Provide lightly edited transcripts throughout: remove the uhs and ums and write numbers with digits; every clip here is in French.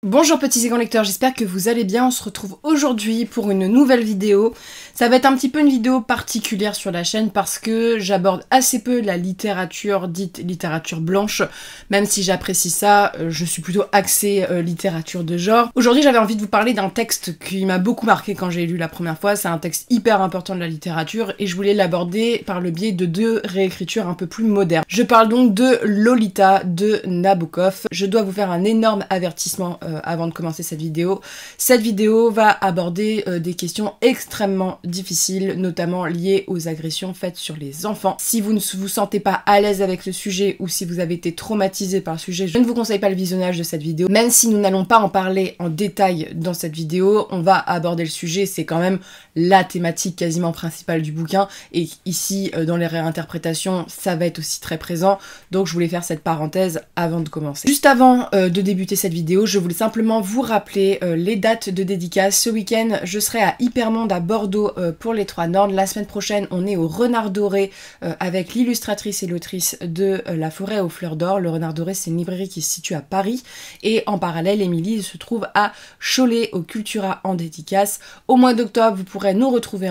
Bonjour petits et grands lecteurs, j'espère que vous allez bien. On se retrouve aujourd'hui pour une nouvelle vidéo. Ça va être un petit peu une vidéo particulière sur la chaîne parce que j'aborde assez peu la littérature dite littérature blanche, même si j'apprécie ça, je suis plutôt axée littérature de genre. Aujourd'hui j'avais envie de vous parler d'un texte qui m'a beaucoup marqué quand j'ai lu la première fois. C'est un texte hyper important de la littérature et je voulais l'aborder par le biais de deux réécritures un peu plus modernes. Je parle donc de Lolita de Nabokov. Je dois vous faire un énorme avertissement avant de commencer cette vidéo. Cette vidéo va aborder des questions extrêmement difficiles, notamment liées aux agressions faites sur les enfants. Si vous ne vous sentez pas à l'aise avec le sujet ou si vous avez été traumatisé par le sujet, je ne vous conseille pas le visionnage de cette vidéo. Même si nous n'allons pas en parler en détail dans cette vidéo, on va aborder le sujet, c'est quand même la thématique quasiment principale du bouquin, et ici, dans les réinterprétations, ça va être aussi très présent, donc je voulais faire cette parenthèse avant de commencer. Juste avant de débuter cette vidéo, je voulais simplement vous rappeler les dates de dédicace. Ce week-end, je serai à Hypermonde à Bordeaux pour les Trois Nornes. La semaine prochaine, on est au Renard Doré avec l'illustratrice et l'autrice de La Forêt aux Fleurs d'Or. Le Renard Doré, c'est une librairie qui se situe à Paris. Et en parallèle, Émilie se trouve à Cholet au Cultura en dédicace. Au mois d'octobre, vous pourrez nous retrouver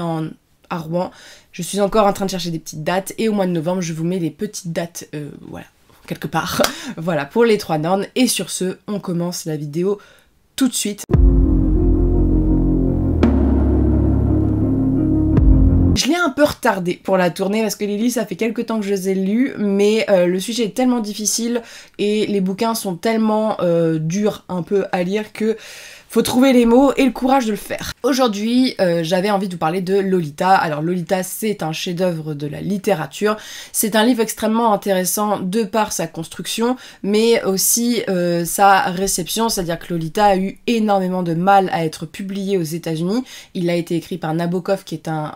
à Rouen. Je suis encore en train de chercher des petites dates. Et au mois de novembre, je vous mets les petites dates, voilà, quelque part. Voilà, pour les Trois Nornes. Et sur ce, on commence la vidéo tout de suite. Je l'ai un peu retardé pour la tournée parce que les livres, ça fait quelques temps que je les ai lus, mais le sujet est tellement difficile et les bouquins sont tellement durs un peu à lire que faut trouver les mots et le courage de le faire. Aujourd'hui, j'avais envie de vous parler de Lolita. Alors Lolita, c'est un chef-d'œuvre de la littérature. C'est un livre extrêmement intéressant de par sa construction, mais aussi sa réception, c'est-à-dire que Lolita a eu énormément de mal à être publié aux États-Unis. Il a été écrit par Nabokov, qui est un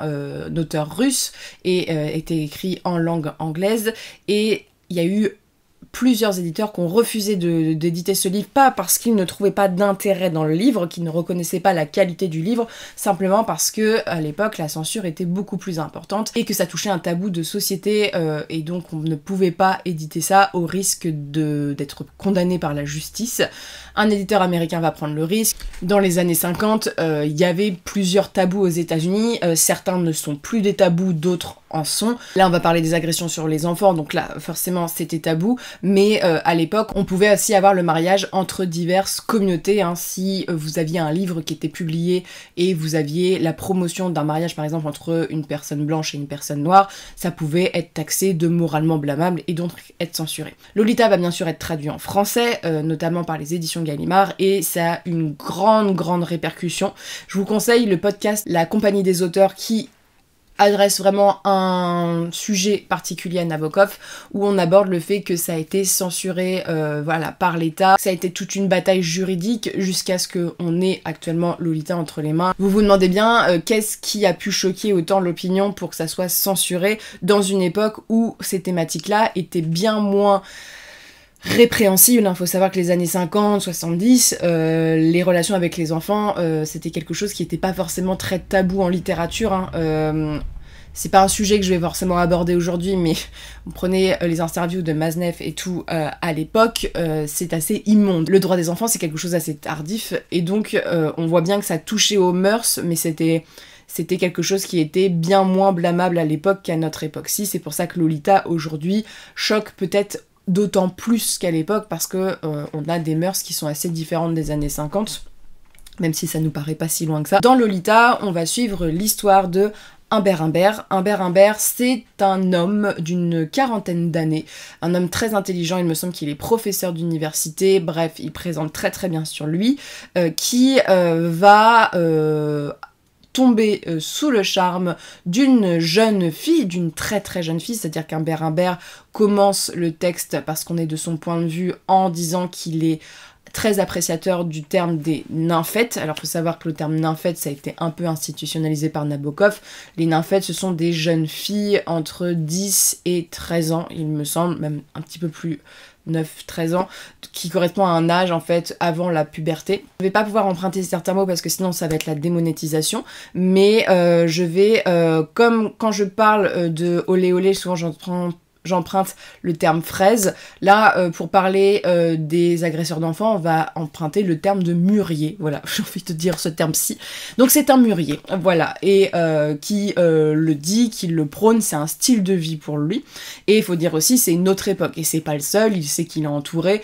auteur russe, et été écrit en langue anglaise, et il y a eu plusieurs éditeurs qui ont refusé d'éditer ce livre, pas parce qu'ils ne trouvaient pas d'intérêt dans le livre, qu'ils ne reconnaissaient pas la qualité du livre, simplement parce que à l'époque la censure était beaucoup plus importante et que ça touchait un tabou de société, et donc on ne pouvait pas éditer ça au risque d'être condamné par la justice. Un éditeur américain va prendre le risque. Dans les années 50, il y avait plusieurs tabous aux États-Unis, certains ne sont plus des tabous, d'autres en sont. Là on va parler des agressions sur les enfants, donc là forcément c'était tabou, mais à l'époque on pouvait aussi avoir le mariage entre diverses communautés, hein. Si vous aviez un livre qui était publié et vous aviez la promotion d'un mariage par exemple entre une personne blanche et une personne noire, ça pouvait être taxé de moralement blâmable et donc être censuré. Lolita va bien sûr être traduit en français, notamment par les éditions Gallimard, et ça a une grande répercussion. Je vous conseille le podcast La Compagnie des auteurs qui adresse vraiment un sujet particulier à Nabokov, où on aborde le fait que ça a été censuré voilà, par l'État. Ça a été toute une bataille juridique jusqu'à ce qu'on ait actuellement Lolita entre les mains. Vous vous demandez bien qu'est-ce qui a pu choquer autant l'opinion pour que ça soit censuré dans une époque où ces thématiques-là étaient bien moins répréhensible. Il faut savoir que les années 50, 70, les relations avec les enfants, c'était quelque chose qui n'était pas forcément très tabou en littérature, hein. C'est pas un sujet que je vais forcément aborder aujourd'hui, mais on prenait les interviews de Maznev et tout à l'époque, c'est assez immonde. Le droit des enfants, c'est quelque chose d'assez tardif, et donc on voit bien que ça touchait aux mœurs, mais c'était quelque chose qui était bien moins blâmable à l'époque qu'à notre époque-ci. C'est pour ça que Lolita, aujourd'hui, choque peut-être d'autant plus qu'à l'époque, parce que on a des mœurs qui sont assez différentes des années 50, même si ça nous paraît pas si loin que ça. Dans Lolita, on va suivre l'histoire de Humbert Humbert. Humbert Humbert, c'est un homme d'une quarantaine d'années, un homme très intelligent, il me semble qu'il est professeur d'université, bref, il présente très bien sur lui, qui va tomber sous le charme d'une jeune fille, d'une très jeune fille, c'est-à-dire qu'Humbert Humbert commence le texte, parce qu'on est de son point de vue, en disant qu'il est très appréciateur du terme des nymphètes. Alors il faut savoir que le terme nymphète, ça a été un peu institutionnalisé par Nabokov. Les nymphètes, ce sont des jeunes filles entre 10 et 13 ans, il me semble, même un petit peu plus, 9-13 ans, qui correspond à un âge en fait avant la puberté. Je vais pas pouvoir emprunter certains mots parce que sinon ça va être la démonétisation, mais je vais, comme quand je parle de olé olé, souvent j'emprunte le terme fraise. Là, pour parler des agresseurs d'enfants, on va emprunter le terme de mûrier. Voilà, j'ai envie de dire ce terme-ci. Donc c'est un mûrier, voilà, et qui le dit, qui le prône, c'est un style de vie pour lui. Et il faut dire aussi, c'est une autre époque, et c'est pas le seul, il sait qu'il est entouré.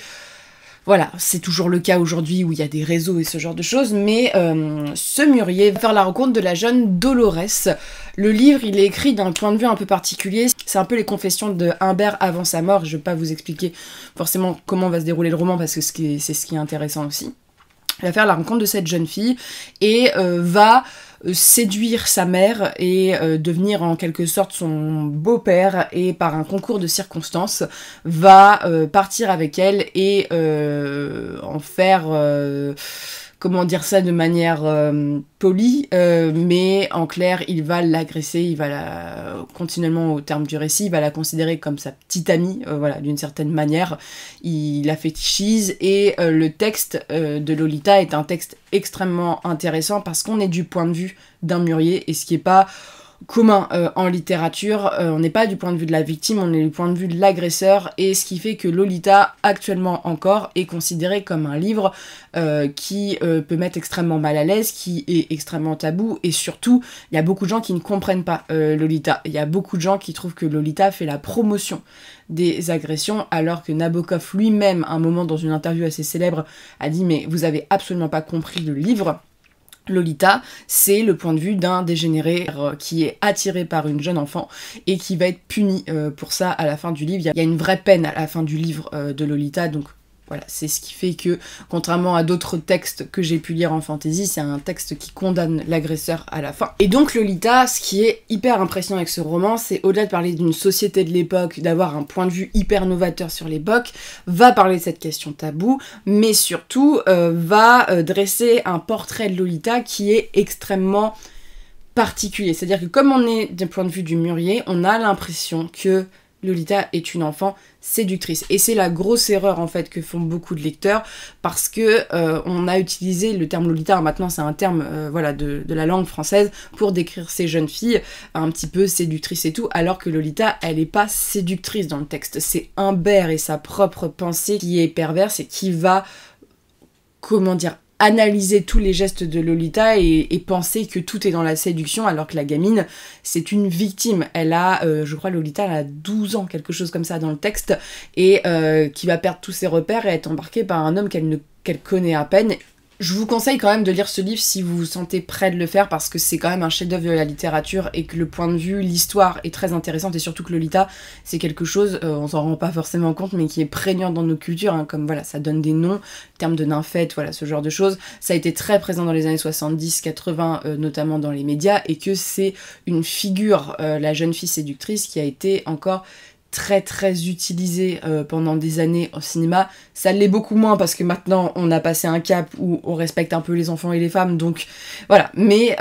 Voilà, c'est toujours le cas aujourd'hui où il y a des réseaux et ce genre de choses, mais ce mûrier va faire la rencontre de la jeune Dolores. Le livre, il est écrit d'un point de vue un peu particulier, c'est un peu les confessions de Humbert avant sa mort, je vais pas vous expliquer forcément comment va se dérouler le roman, parce que c'est ce qui est intéressant aussi. Il va faire la rencontre de cette jeune fille, et va séduire sa mère et devenir en quelque sorte son beau-père, et par un concours de circonstances va partir avec elle et en faire comment dire ça de manière polie, mais en clair il va l'agresser, il va continuellement au terme du récit, il va la considérer comme sa petite amie, voilà, d'une certaine manière, il la fétichise, et le texte de Lolita est un texte extrêmement intéressant parce qu'on est du point de vue d'un mûrier, et ce qui est pas commun en littérature, on n'est pas du point de vue de la victime, on est du point de vue de l'agresseur, et ce qui fait que Lolita, actuellement encore, est considéré comme un livre qui peut mettre extrêmement mal à l'aise, qui est extrêmement tabou, et surtout, il y a beaucoup de gens qui ne comprennent pas Lolita. Il y a beaucoup de gens qui trouvent que Lolita fait la promotion des agressions, alors que Nabokov lui-même, à un moment dans une interview assez célèbre, a dit « mais vous avez absolument pas compris le livre ». Lolita, c'est le point de vue d'un dégénéré qui est attiré par une jeune enfant et qui va être puni pour ça à la fin du livre. Il y a une vraie peine à la fin du livre de Lolita, donc voilà, c'est ce qui fait que, contrairement à d'autres textes que j'ai pu lire en fantasy, c'est un texte qui condamne l'agresseur à la fin. Et donc Lolita, ce qui est hyper impressionnant avec ce roman, c'est au-delà de parler d'une société de l'époque, d'avoir un point de vue hyper novateur sur l'époque, va parler de cette question taboue, mais surtout va dresser un portrait de Lolita qui est extrêmement particulier. C'est-à-dire que comme on est d'un point de vue du mûrier, on a l'impression que Lolita est une enfant séductrice. Et c'est la grosse erreur en fait que font beaucoup de lecteurs, parce que on a utilisé le terme Lolita, maintenant c'est un terme voilà, de la langue française pour décrire ces jeunes filles un petit peu séductrices et tout, alors que Lolita, elle est pas séductrice dans le texte. C'est Humbert et sa propre pensée qui est perverse et qui va, comment dire, analyser tous les gestes de Lolita et penser que tout est dans la séduction, alors que la gamine, c'est une victime. Elle a, je crois Lolita, elle a 12 ans, quelque chose comme ça dans le texte, et qui va perdre tous ses repères et être embarquée par un homme qu'elle connaît à peine. Je vous conseille quand même de lire ce livre si vous vous sentez prêt de le faire, parce que c'est quand même un chef-d'œuvre de la littérature et que le point de vue, l'histoire est très intéressante, et surtout que Lolita, c'est quelque chose, on s'en rend pas forcément compte, mais qui est prégnant dans nos cultures, hein, comme voilà, ça donne des noms, termes de nymphette, voilà, ce genre de choses. Ça a été très présent dans les années 70-80, notamment dans les médias, et que c'est une figure, la jeune fille séductrice, qui a été encore très très utilisé pendant des années au cinéma. Ça l'est beaucoup moins parce que maintenant on a passé un cap où on respecte un peu les enfants et les femmes, donc voilà. Mais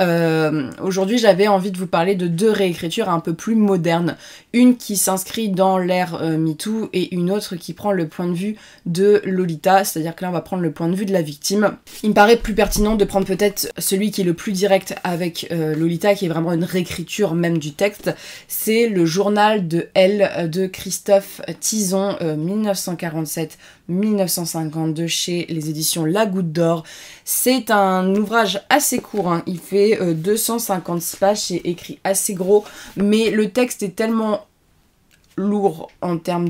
aujourd'hui j'avais envie de vous parler de deux réécritures un peu plus modernes. Une qui s'inscrit dans l'ère MeToo et une autre qui prend le point de vue de Lolita, c'est-à-dire que là on va prendre le point de vue de la victime. Il me paraît plus pertinent de prendre peut-être celui qui est le plus direct avec Lolita, qui est vraiment une réécriture même du texte. C'est le journal de Elle de Christophe Tison, 1947-1952, chez les éditions La Goutte d'Or. C'est un ouvrage assez court, hein. Il fait 256 pages, c'est écrit assez gros, mais le texte est tellement lourd en termes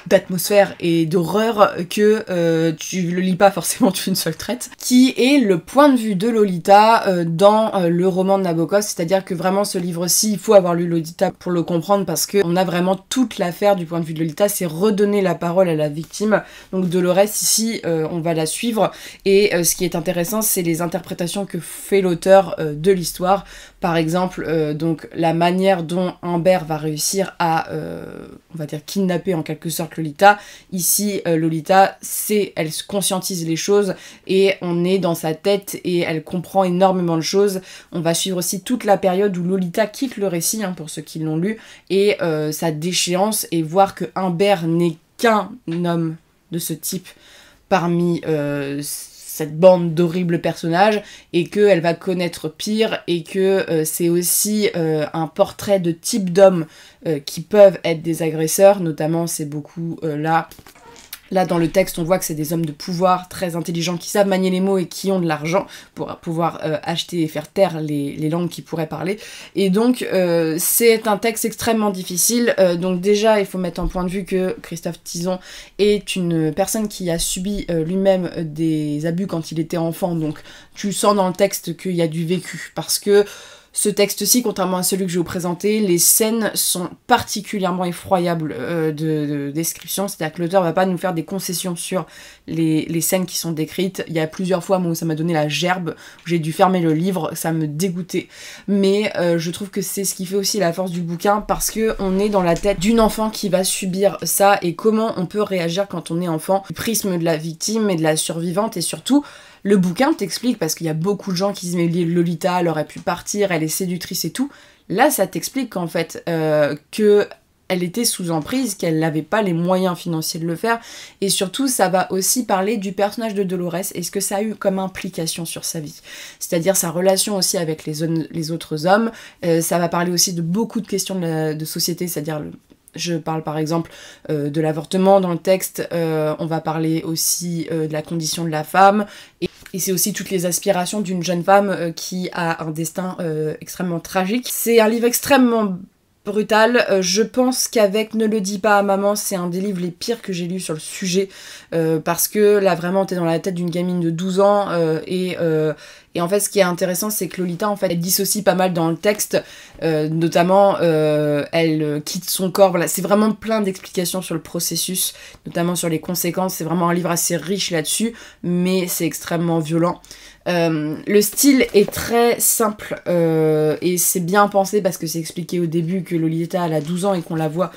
d'atmosphère et d'horreur que tu le lis pas forcément d'une seule traite, qui est le point de vue de Lolita dans le roman de Nabokov. C'est-à-dire que vraiment ce livre-ci, il faut avoir lu Lolita pour le comprendre, parce qu'on a vraiment toute l'affaire du point de vue de Lolita, c'est redonner la parole à la victime. Donc Dolores ici, on va la suivre, et ce qui est intéressant, c'est les interprétations que fait l'auteur de l'histoire. Par exemple, donc la manière dont Humbert va réussir à, on va dire, kidnapper en quelque sorte Lolita. Ici, Lolita, elle conscientise les choses et on est dans sa tête et elle comprend énormément de choses. On va suivre aussi toute la période où Lolita quitte le récit, hein, pour ceux qui l'ont lu, et sa déchéance, et voir que Humbert n'est qu'un homme de ce type parmi cette bande d'horribles personnages, et qu'elle va connaître pire, et que c'est aussi un portrait de type d'hommes qui peuvent être des agresseurs, notamment c'est beaucoup Là, dans le texte, on voit que c'est des hommes de pouvoir très intelligents qui savent manier les mots et qui ont de l'argent pour pouvoir acheter et faire taire les langues qu'ils pourraient parler. Et donc, c'est un texte extrêmement difficile. Donc déjà, il faut mettre en point de vue que Christophe Tizon est une personne qui a subi lui-même des abus quand il était enfant. Donc, tu sens dans le texte qu'il y a du vécu. Parce que ce texte-ci, contrairement à celui que je vais vous présenter, les scènes sont particulièrement effroyables de description, c'est-à-dire que l'auteur va pas nous faire des concessions sur les scènes qui sont décrites. Il y a plusieurs fois où ça m'a donné la gerbe, où j'ai dû fermer le livre, ça me dégoûtait. Mais je trouve que c'est ce qui fait aussi la force du bouquin, parce que on est dans la tête d'une enfant qui va subir ça, et comment on peut réagir quand on est enfant, du prisme de la victime et de la survivante, et surtout le bouquin t'explique, parce qu'il y a beaucoup de gens qui disent mais Lolita, elle aurait pu partir, elle est séductrice et tout. Là, ça t'explique qu'en fait, que elle était sous emprise, qu'elle n'avait pas les moyens financiers de le faire, et surtout, ça va aussi parler du personnage de Dolores et ce que ça a eu comme implication sur sa vie. C'est-à-dire sa relation aussi avec les autres hommes, ça va parler aussi de beaucoup de questions de société, c'est-à-dire je parle par exemple de l'avortement dans le texte, on va parler aussi de la condition de la femme, et c'est aussi toutes les aspirations d'une jeune femme qui a un destin extrêmement tragique. C'est un livre extrêmement brutal. Je pense qu'avec Ne le dis pas à maman, c'est un des livres les pires que j'ai lus sur le sujet, parce que là vraiment t'es dans la tête d'une gamine de 12 ans, et en fait ce qui est intéressant c'est que Lolita en fait elle dissocie pas mal dans le texte, notamment elle quitte son corps, voilà, c'est vraiment plein d'explications sur le processus, notamment sur les conséquences. C'est vraiment un livre assez riche là-dessus, mais c'est extrêmement violent. Le style est très simple et c'est bien pensé parce que c'est expliqué au début que Lolita elle a 12 ans et qu'on la voit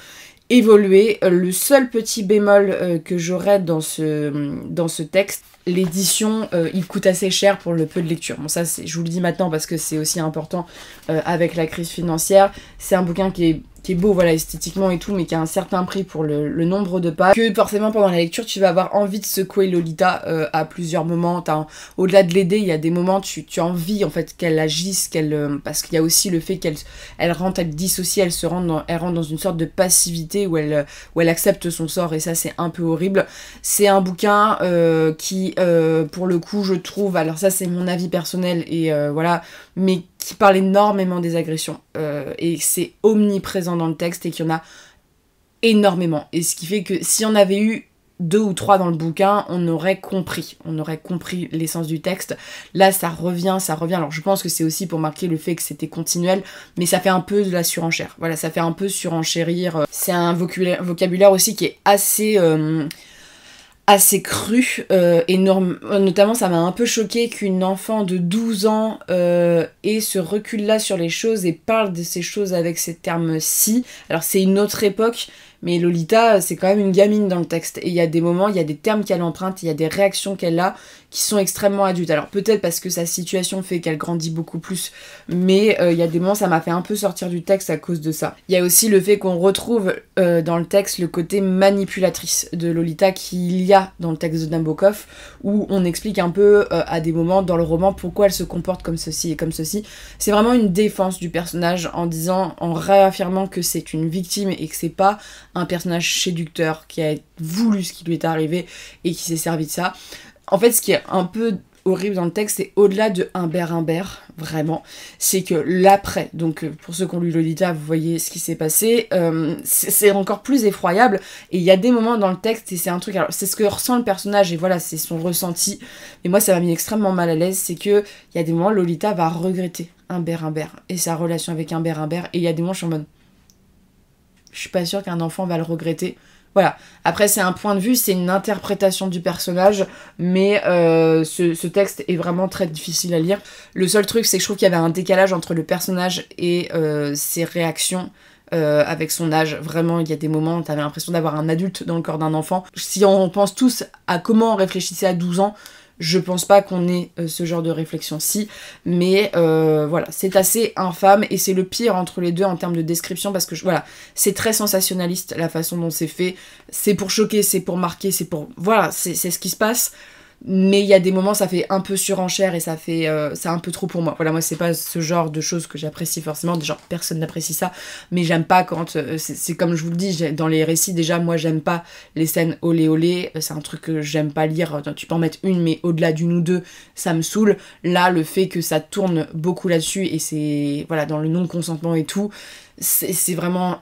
évoluer. Le seul petit bémol que j'aurais dans ce texte, l'édition, il coûte assez cher pour le peu de lecture. Bon ça, je vous le dis maintenant parce que c'est aussi important avec la crise financière. C'est un bouquin qui est beau, voilà, esthétiquement et tout, mais qui a un certain prix pour le nombre de pages. Que forcément, pendant la lecture, tu vas avoir envie de secouer Lolita à plusieurs moments. Au-delà de l'aider, il y a des moments, tu as envie, en fait, qu'elle agisse, parce qu'il y a aussi le fait qu'elle rentre, elle dissocie, elle rentre dans une sorte de passivité où elle accepte son sort, et ça, c'est un peu horrible. C'est un bouquin qui, pour le coup, je trouve, alors ça, c'est mon avis personnel, et voilà, mais qui parle énormément des agressions, et c'est omniprésent dans le texte, et qu'il y en a énormément, et ce qui fait que si on avait eu 2 ou 3 dans le bouquin, on aurait compris l'essence du texte. Là ça revient, alors je pense que c'est aussi pour marquer le fait que c'était continuel, mais ça fait un peu de la surenchère, voilà, ça fait un peu surenchérir. C'est un vocabulaire aussi qui est assez cru, énorme. Notamment ça m'a un peu choqué qu'une enfant de 12 ans ait ce recul là sur les choses et parle de ces choses avec ces termes-ci. Alors c'est une autre époque, mais Lolita c'est quand même une gamine dans le texte, et il y a des moments, il y a des termes qu'elle emprunte, il y a des réactions qu'elle a qui sont extrêmement adultes. Alors peut-être parce que sa situation fait qu'elle grandit beaucoup plus, mais il y a des moments ça m'a fait un peu sortir du texte à cause de ça. Il y a aussi le fait qu'on retrouve dans le texte le côté manipulatrice de Lolita qu'il y a dans le texte de Nabokov, où on explique un peu à des moments dans le roman pourquoi elle se comporte comme ceci et comme ceci. C'est vraiment une défense du personnage en réaffirmant que c'est une victime et que c'est pas un personnage séducteur qui a voulu ce qui lui est arrivé et qui s'est servi de ça. En fait, ce qui est un peu horrible dans le texte, c'est au-delà de Humbert, vraiment, c'est que l'après, donc pour ceux qui ont lu Lolita, vous voyez ce qui s'est passé, c'est encore plus effroyable, et il y a des moments dans le texte, et c'est un truc, alors c'est ce que ressent le personnage, et voilà, c'est son ressenti, mais moi ça m'a mis extrêmement mal à l'aise, c'est que il y a des moments, Lolita va regretter Humbert, et sa relation avec Humbert, et il y a des moments, je suis en mode, je suis pas sûre qu'un enfant va le regretter. Voilà, après c'est un point de vue, c'est une interprétation du personnage, mais ce texte est vraiment très difficile à lire. Le seul truc, c'est que je trouve qu'il y avait un décalage entre le personnage et ses réactions avec son âge. Vraiment, il y a des moments où t'avais l'impression d'avoir un adulte dans le corps d'un enfant. Si on pense tous à comment on réfléchissait à 12 ans, je pense pas qu'on ait ce genre de réflexion-ci, mais voilà, c'est assez infâme, et c'est le pire entre les deux en termes de description, parce que voilà, c'est très sensationnaliste la façon dont c'est fait, c'est pour choquer, c'est pour marquer, c'est pour... Voilà, c'est ce qui se passe. mais il y a des moments ça fait un peu surenchère et ça fait c'est un peu trop pour moi. Voilà, moi c'est pas ce genre de choses que j'apprécie forcément, genre personne n'apprécie ça, mais j'aime pas quand c'est comme je vous le dis, dans les récits déjà, moi j'aime pas les scènes olé olé, c'est un truc que j'aime pas lire. Tu peux en mettre une, mais au-delà d'une ou deux ça me saoule. Là, le fait que ça tourne beaucoup là-dessus et c'est voilà, dans le non-consentement et tout, c'est vraiment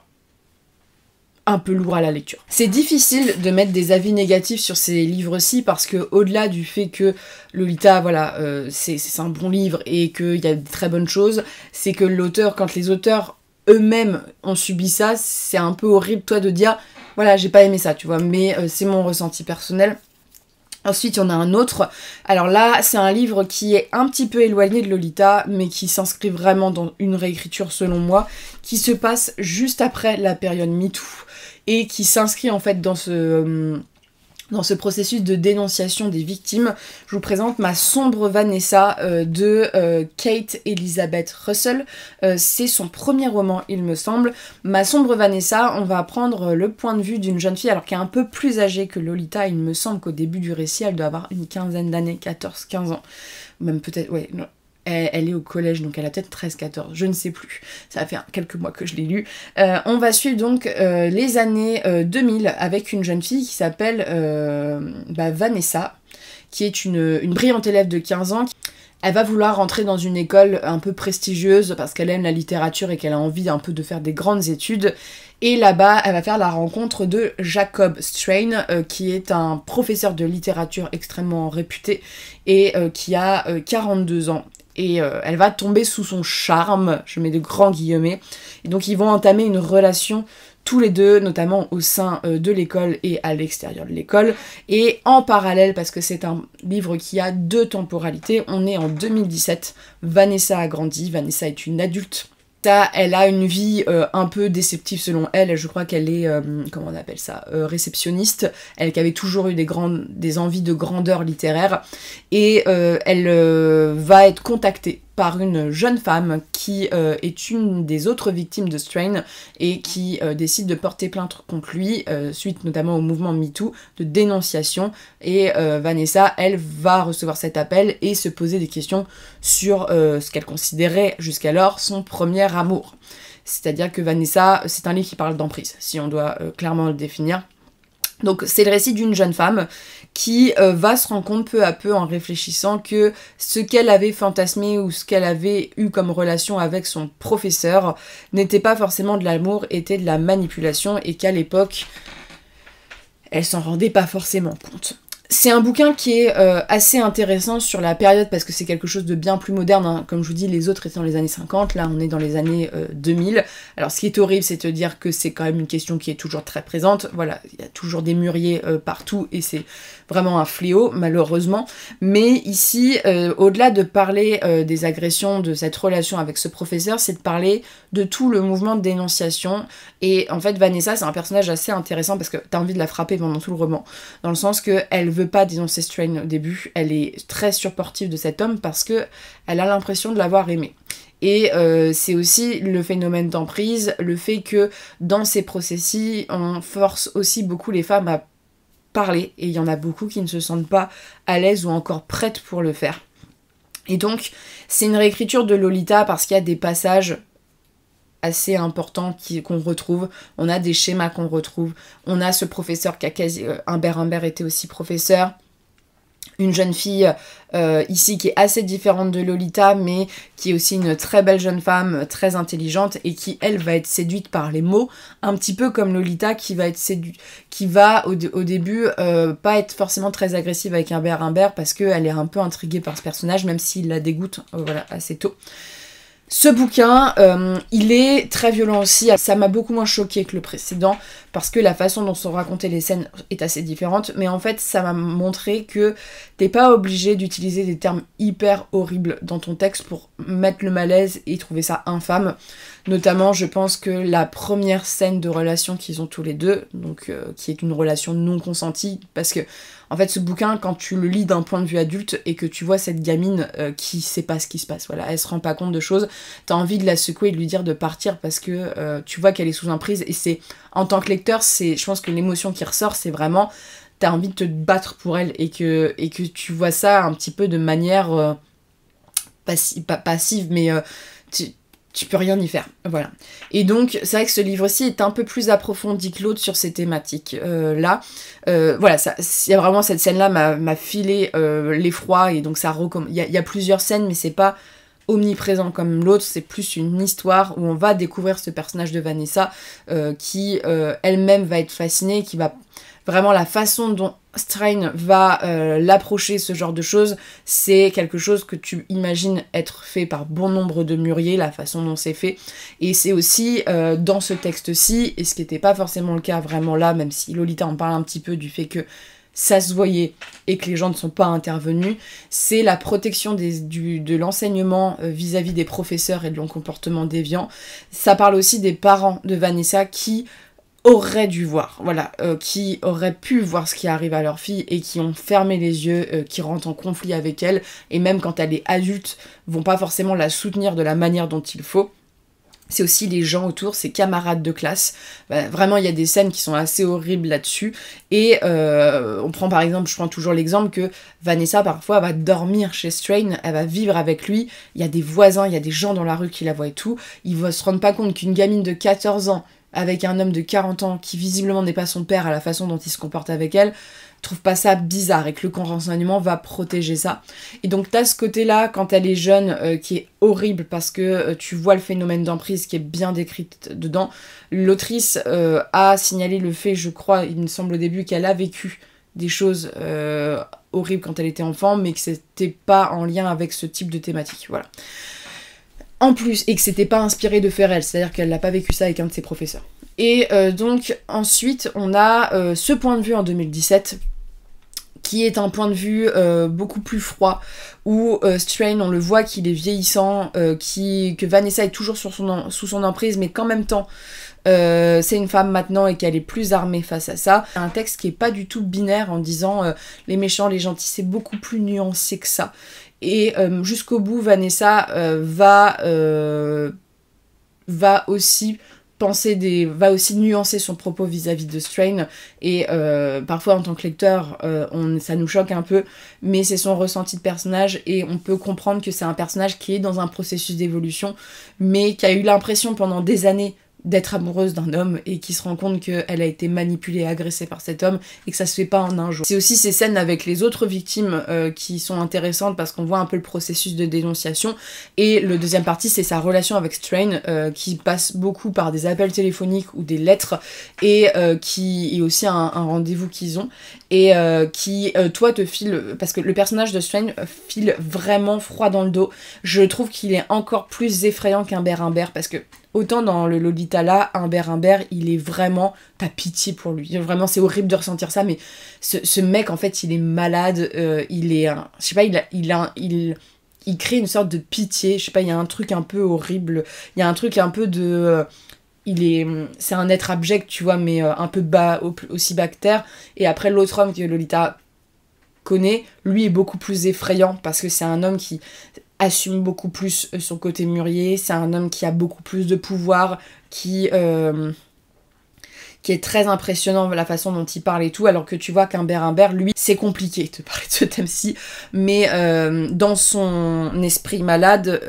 un peu lourd à la lecture. C'est difficile de mettre des avis négatifs sur ces livres-ci parce que au-delà du fait que Lolita, voilà, c'est un bon livre et qu'il y a de très bonnes choses, c'est que l'auteur, quand les auteurs eux-mêmes ont subi ça, c'est un peu horrible toi de dire voilà, j'ai pas aimé ça, tu vois, mais c'est mon ressenti personnel. Ensuite, il y en a un autre. Alors là, c'est un livre qui est un petit peu éloigné de Lolita, mais qui s'inscrit vraiment dans une réécriture, selon moi, qui se passe juste après la période MeToo, et qui s'inscrit en fait dans ce processus de dénonciation des victimes. Je vous présente Ma sombre Vanessa de Kate Elizabeth Russell. C'est son premier roman, il me semble. Ma sombre Vanessa, on va prendre le point de vue d'une jeune fille, alors qui est un peu plus âgée que Lolita. Il me semble qu'au début du récit, elle doit avoir une quinzaine d'années, 14-15 ans. Même peut-être, ouais, non. Elle est au collège, donc elle a peut-être 13-14, je ne sais plus. Ça va faire quelques mois que je l'ai lu. On va suivre donc les années 2000 avec une jeune fille qui s'appelle Vanessa, qui est une brillante élève de 15 ans. Elle va vouloir rentrer dans une école un peu prestigieuse parce qu'elle aime la littérature et qu'elle a envie un peu de faire des grandes études. Et là-bas, elle va faire la rencontre de Jacob Strain, qui est un professeur de littérature extrêmement réputé et qui a 42 ans. Et elle va tomber sous son charme, je mets de grands guillemets. Et donc ils vont entamer une relation tous les deux, notamment au sein de l'école et à l'extérieur de l'école. Et en parallèle, parce que c'est un livre qui a deux temporalités, on est en 2017, Vanessa a grandi, Vanessa est une adulte. Elle a une vie un peu déceptive selon elle, je crois qu'elle est, comment on appelle ça, réceptionniste, elle qui avait toujours eu des envies de grandeur littéraire, et elle va être contactée par une jeune femme qui est une des autres victimes de Strain et qui décide de porter plainte contre lui, suite notamment au mouvement MeToo, de dénonciation. Et Vanessa, elle, va recevoir cet appel et se poser des questions sur ce qu'elle considérait jusqu'alors son premier amour. C'est-à-dire que Vanessa, c'est un livre qui parle d'emprise, si on doit clairement le définir. Donc c'est le récit d'une jeune femme qui va se rendre compte peu à peu en réfléchissant que ce qu'elle avait fantasmé ou ce qu'elle avait eu comme relation avec son professeur n'était pas forcément de l'amour, était de la manipulation et qu'à l'époque, elle s'en rendait pas forcément compte. C'est un bouquin qui est assez intéressant sur la période parce que c'est quelque chose de bien plus moderne, hein. Comme je vous dis, les autres étaient dans les années 50, là on est dans les années 2000. Alors ce qui est horrible, c'est de dire que c'est quand même une question qui est toujours très présente. Voilà, il y a toujours des mûriers partout et c'est vraiment un fléau, malheureusement. Mais ici, au-delà de parler des agressions, de cette relation avec ce professeur, c'est de parler de tout le mouvement de dénonciation. Et en fait, Vanessa, c'est un personnage assez intéressant parce que t'as envie de la frapper pendant tout le roman. Dans le sens qu'elle veut pas dénoncer Strain au début, elle est très supportive de cet homme parce que elle a l'impression de l'avoir aimé. Et c'est aussi le phénomène d'emprise, le fait que dans ces procès-ci, on force aussi beaucoup les femmes à parler, et il y en a beaucoup qui ne se sentent pas à l'aise ou encore prêtes pour le faire. Et donc, c'est une réécriture de Lolita parce qu'il y a des passages assez importants qu'on retrouve, on a des schémas qu'on retrouve, on a ce professeur qui a Humbert était aussi professeur, une jeune fille ici qui est assez différente de Lolita, mais qui est aussi une très belle jeune femme, très intelligente, et qui, elle, va être séduite par les mots, un petit peu comme Lolita qui va être séduite, qui va au début pas être forcément très agressive avec Humbert parce qu'elle est un peu intriguée par ce personnage, même s'il la dégoûte voilà, assez tôt. Ce bouquin, il est très violent aussi, ça m'a beaucoup moins choqué que le précédent, parce que la façon dont sont racontées les scènes est assez différente, mais en fait ça m'a montré que t'es pas obligé d'utiliser des termes hyper horribles dans ton texte pour mettre le malaise et trouver ça infâme. Notamment, je pense que la première scène de relation qu'ils ont tous les deux, donc qui est une relation non consentie, parce que en fait ce bouquin, quand tu le lis d'un point de vue adulte et que tu vois cette gamine qui sait pas ce qui se passe, voilà, elle se rend pas compte de choses, t'as envie de la secouer et de lui dire de partir parce que tu vois qu'elle est sous emprise, et c'est, en tant que lecteur, je pense que l'émotion qui ressort, c'est vraiment t'as envie de te battre pour elle et que tu vois ça un petit peu de manière pas passive, mais tu peux rien y faire, voilà. Et donc, c'est vrai que ce livre-ci est un peu plus approfondi que l'autre sur ces thématiques là. Voilà, il y a vraiment cette scène-là m'a filé l'effroi, et donc ça il y a plusieurs scènes, mais c'est pas omniprésent comme l'autre, c'est plus une histoire où on va découvrir ce personnage de Vanessa qui elle-même va être fascinée, qui va vraiment la façon dont Strain va l'approcher, ce genre de choses, c'est quelque chose que tu imagines être fait par bon nombre de mûriers, la façon dont c'est fait. Et c'est aussi dans ce texte-ci, et ce qui n'était pas forcément le cas vraiment là, même si Lolita en parle un petit peu du fait que ça se voyait et que les gens ne sont pas intervenus, c'est la protection de l'enseignement vis-à-vis des professeurs et de leur comportement déviant. Ça parle aussi des parents de Vanessa qui auraient dû voir, voilà, qui auraient pu voir ce qui arrive à leur fille et qui ont fermé les yeux, qui rentrent en conflit avec elle, et même quand elle est adulte, vont pas forcément la soutenir de la manière dont il faut. C'est aussi les gens autour, ses camarades de classe. Vraiment, il y a des scènes qui sont assez horribles là-dessus. Et on prend par exemple, je prends toujours l'exemple que Vanessa, parfois, va dormir chez Strain, elle va vivre avec lui. Il y a des voisins, il y a des gens dans la rue qui la voient et tout. Ils ne se rendent pas compte qu'une gamine de 14 ans avec un homme de 40 ans qui visiblement n'est pas son père à la façon dont il se comporte avec elle, trouve pas ça bizarre, et que le renseignement va protéger ça. Et donc t'as ce côté-là, quand elle est jeune, qui est horrible, parce que tu vois le phénomène d'emprise qui est bien décrit dedans. L'autrice a signalé le fait, je crois, il me semble au début, qu'elle a vécu des choses horribles quand elle était enfant, mais que c'était pas en lien avec ce type de thématique, voilà. En plus, et que c'était pas inspiré de Ferrell, c'est-à-dire qu'elle n'a pas vécu ça avec un de ses professeurs. Et donc, ensuite, on a ce point de vue en 2017, qui est un point de vue beaucoup plus froid, où Strain, on le voit qu'il est vieillissant, que Vanessa est toujours sous son emprise, mais qu'en même temps, c'est une femme maintenant et qu'elle est plus armée face à ça. Un texte qui est pas du tout binaire en disant les méchants, les gentils, c'est beaucoup plus nuancé que ça. Et jusqu'au bout, Vanessa va aussi nuancer son propos vis-à-vis de Strain, et parfois en tant que lecteur ça nous choque un peu, mais c'est son ressenti de personnage, et on peut comprendre que c'est un personnage qui est dans un processus d'évolution, mais qui a eu l'impression pendant des années d'être amoureuse d'un homme, et qui se rend compte qu'elle a été manipulée et agressée par cet homme, et que ça se fait pas en un jour. C'est aussi ces scènes avec les autres victimes qui sont intéressantes, parce qu'on voit un peu le processus de dénonciation, et le deuxième partie, c'est sa relation avec Strain, qui passe beaucoup par des appels téléphoniques ou des lettres, et qui est aussi un rendez-vous qu'ils ont, et qui, toi, te file, parce que le personnage de Strain file vraiment froid dans le dos. Je trouve qu'il est encore plus effrayant qu'Humbert Humbert, parce que autant dans le Lolita là, Humbert Humbert, il est vraiment... T'as pitié pour lui. Vraiment, c'est horrible de ressentir ça, mais ce mec, en fait, il est malade. Il est... je sais pas, il crée une sorte de pitié. Je sais pas, il y a un truc un peu horrible. Il y a un truc un peu de... c'est un être abject, tu vois, mais un peu bas, aussi bactère. Et après, l'autre homme que Lolita connaît, lui est beaucoup plus effrayant, parce que c'est un homme qui assume beaucoup plus son côté mûrier, c'est un homme qui a beaucoup plus de pouvoir, qui est très impressionnant la façon dont il parle et tout, alors que tu vois qu'Humbert Humbert, lui, c'est compliqué de parler de ce thème-ci, mais dans son esprit malade,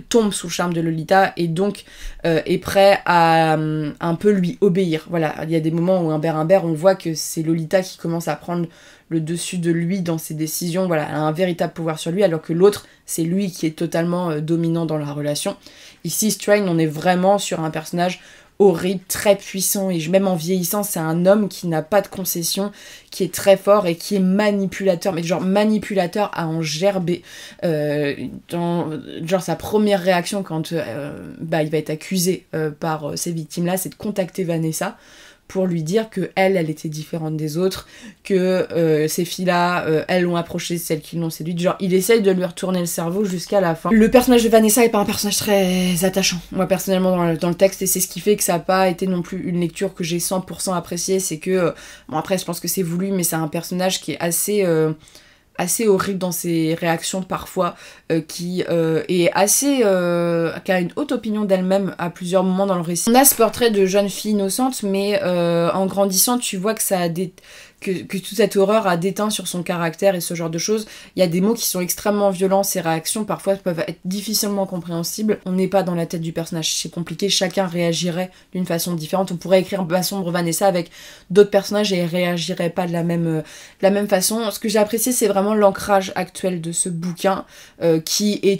tombe sous le charme de Lolita, et donc est prêt à un peu lui obéir. Voilà, il y a des moments où Humbert Humbert, on voit que c'est Lolita qui commence à prendre le dessus de lui dans ses décisions, voilà, elle a un véritable pouvoir sur lui, alors que l'autre, c'est lui qui est totalement dominant dans la relation. Ici, Strain, on est vraiment sur un personnage horrible, très puissant, et même en vieillissant, c'est un homme qui n'a pas de concession, qui est très fort et qui est manipulateur, mais genre manipulateur à en gerber. Genre sa première réaction quand il va être accusé par ces victimes-là, c'est de contacter Vanessa pour lui dire que elle était différente des autres, que ces filles-là, elles l'ont approché, celles qui l'ont séduite. Genre, il essaye de lui retourner le cerveau jusqu'à la fin. Le personnage de Vanessa est pas un personnage très attachant, moi personnellement, dans le texte, et c'est ce qui fait que ça a pas été non plus une lecture que j'ai 100% appréciée. C'est que, bon après, je pense que c'est voulu, mais c'est un personnage qui est assez horrible dans ses réactions parfois, qui est assez... qui a une haute opinion d'elle-même à plusieurs moments dans le récit. On a ce portrait de jeune fille innocente, mais en grandissant, tu vois que que toute cette horreur a déteint sur son caractère et ce genre de choses. Il y a des mots qui sont extrêmement violents, ses réactions parfois peuvent être difficilement compréhensibles. On n'est pas dans la tête du personnage, c'est compliqué, chacun réagirait d'une façon différente. On pourrait écrire Ma sombre Vanessa avec d'autres personnages et ils réagiraient pas de la même façon. Ce que j'ai apprécié, c'est vraiment l'ancrage actuel de ce bouquin qui est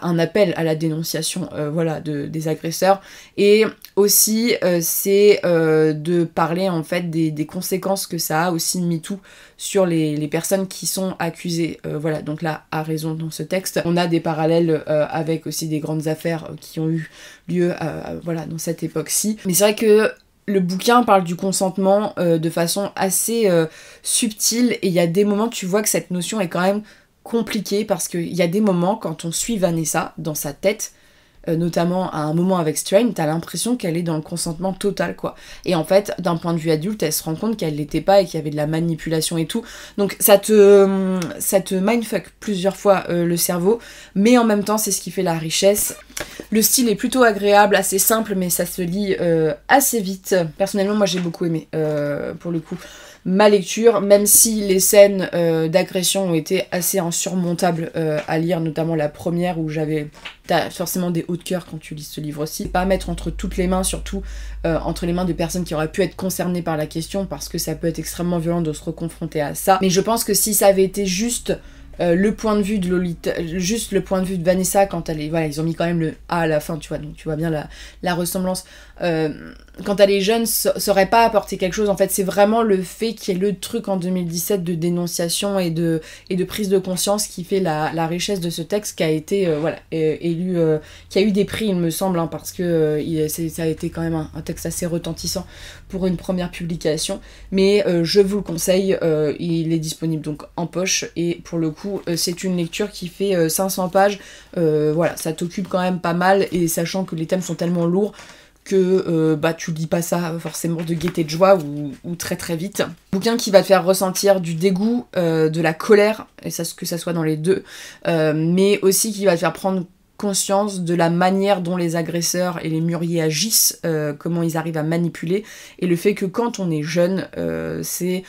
un appel à la dénonciation voilà, des agresseurs, et aussi c'est de parler en fait des conséquences que ça a aussi MeToo sur les personnes qui sont accusées. Voilà, donc là, à raison dans ce texte. On a des parallèles avec aussi des grandes affaires qui ont eu lieu voilà, dans cette époque-ci. Mais c'est vrai que le bouquin parle du consentement de façon assez subtile, et il y a des moments, tu vois que cette notion est quand même compliquée, parce qu'il y a des moments, quand on suit Vanessa dans sa tête, notamment à un moment avec Strain, t'as l'impression qu'elle est dans le consentement total, quoi. Et en fait, d'un point de vue adulte, elle se rend compte qu'elle l'était pas et qu'il y avait de la manipulation et tout. Donc ça te mindfuck plusieurs fois le cerveau, mais en même temps, c'est ce qui fait la richesse. Le style est plutôt agréable, assez simple, mais ça se lit assez vite. Personnellement, moi j'ai beaucoup aimé, pour le coup, ma lecture, même si les scènes d'agression ont été assez insurmontables à lire, notamment la première où t'as forcément des hauts de cœur quand tu lis ce livre aussi. Pas à mettre entre toutes les mains, surtout entre les mains de personnes qui auraient pu être concernées par la question, parce que ça peut être extrêmement violent de se reconfronter à ça. Mais je pense que si ça avait été juste le point de vue de Lolita, juste le point de vue de Vanessa quand elle est... Voilà, ils ont mis quand même le A à la fin, tu vois, donc tu vois bien la ressemblance. Quand elle est jeune, ça aurait pas apporté quelque chose. En fait, c'est vraiment le fait qu'il y ait le truc en 2017 de dénonciation et de prise de conscience qui fait la richesse de ce texte, qui a été élu, qui a eu des prix, il me semble, hein, parce que ça a été quand même un texte assez retentissant pour une première publication. Mais je vous le conseille, il est disponible donc en poche, et pour le coup, c'est une lecture qui fait 500 pages. Voilà, ça t'occupe quand même pas mal, et sachant que les thèmes sont tellement lourds que tu lis pas ça forcément de gaieté de joie ou très très vite. Bouquin qui va te faire ressentir du dégoût, de la colère, et ça, que ça soit dans les deux, mais aussi qui va te faire prendre conscience de la manière dont les agresseurs et les mûriers agissent, comment ils arrivent à manipuler, et le fait que quand on est jeune, c'est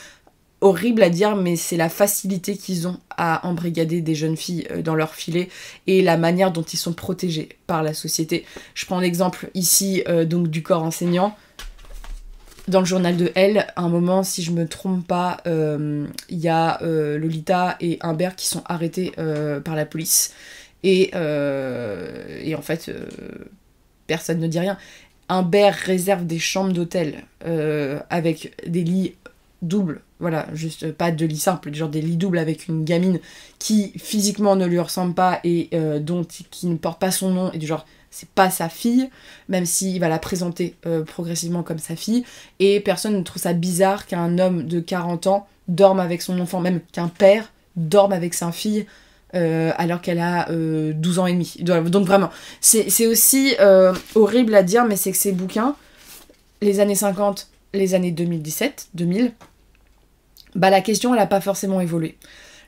horrible à dire, mais c'est la facilité qu'ils ont à embrigader des jeunes filles dans leur filet, et la manière dont ils sont protégés par la société. Je prends l'exemple ici donc du corps enseignant. Dans le journal de Elle, à un moment, si je me trompe pas, il y a Lolita et Humbert qui sont arrêtés par la police, et en fait personne ne dit rien. Humbert réserve des chambres d'hôtel avec des lits doubles, voilà, juste pas de lit simple, genre des lits doubles avec une gamine qui physiquement ne lui ressemble pas et qui ne porte pas son nom, et du genre c'est pas sa fille, même s'il va la présenter progressivement comme sa fille, et personne ne trouve ça bizarre qu'un homme de 40 ans dorme avec son enfant, même qu'un père dorme avec sa fille alors qu'elle a 12 ans et demi. Donc vraiment, c'est aussi horrible à dire, mais c'est que ces bouquins, les années 50, les années 2017, 2000, la question elle a pas forcément évolué.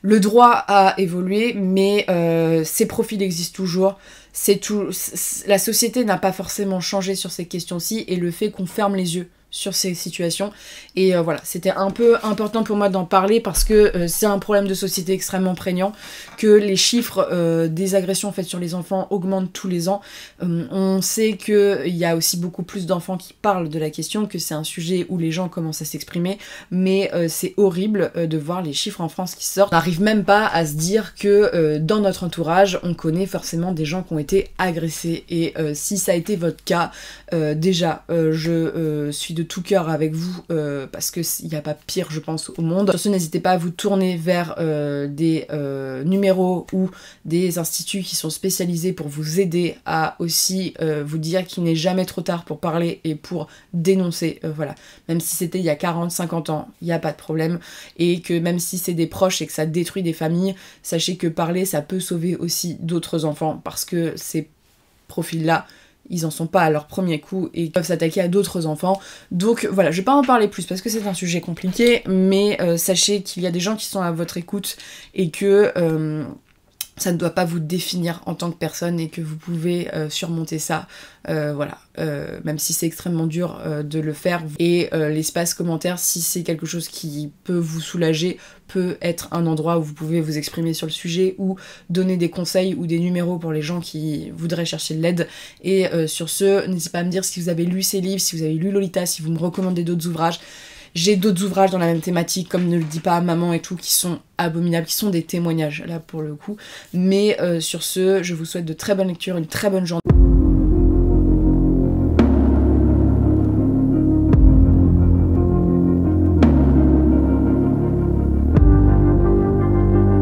Le droit a évolué, mais ces profils existent toujours. La société n'a pas forcément changé sur ces questions-ci, et le fait qu'on ferme les yeux sur ces situations, et voilà, c'était un peu important pour moi d'en parler, parce que c'est un problème de société extrêmement prégnant, que les chiffres des agressions faites sur les enfants augmentent tous les ans. On sait qu'il y a aussi beaucoup plus d'enfants qui parlent de la question, que c'est un sujet où les gens commencent à s'exprimer, mais c'est horrible de voir les chiffres en France qui sortent. On n'arrive même pas à se dire que dans notre entourage, on connaît forcément des gens qui ont été agressés, et si ça a été votre cas, déjà, je suis de tout cœur avec vous, parce qu'il n'y a pas pire, je pense, au monde. Sur ce, n'hésitez pas à vous tourner vers des numéros ou des instituts qui sont spécialisés pour vous aider à aussi vous dire qu'il n'est jamais trop tard pour parler et pour dénoncer, voilà. Même si c'était il y a 40, 50 ans, il n'y a pas de problème, et que même si c'est des proches et que ça détruit des familles, sachez que parler, ça peut sauver aussi d'autres enfants, parce que ces profils-là, ils en sont pas à leur premier coup et peuvent s'attaquer à d'autres enfants. Donc voilà, je vais pas en parler plus parce que c'est un sujet compliqué, mais sachez qu'il y a des gens qui sont à votre écoute, et que ça ne doit pas vous définir en tant que personne et que vous pouvez surmonter ça, voilà, même si c'est extrêmement dur de le faire. Et l'espace commentaire, si c'est quelque chose qui peut vous soulager, peut être un endroit où vous pouvez vous exprimer sur le sujet ou donner des conseils ou des numéros pour les gens qui voudraient chercher de l'aide. Et sur ce, n'hésitez pas à me dire si vous avez lu ces livres, si vous avez lu Lolita, si vous me recommandez d'autres ouvrages. J'ai d'autres ouvrages dans la même thématique, comme Ne le dis pas à maman et tout, qui sont abominables, qui sont des témoignages, là, pour le coup. Mais sur ce, je vous souhaite de très bonnes lectures, une très bonne journée.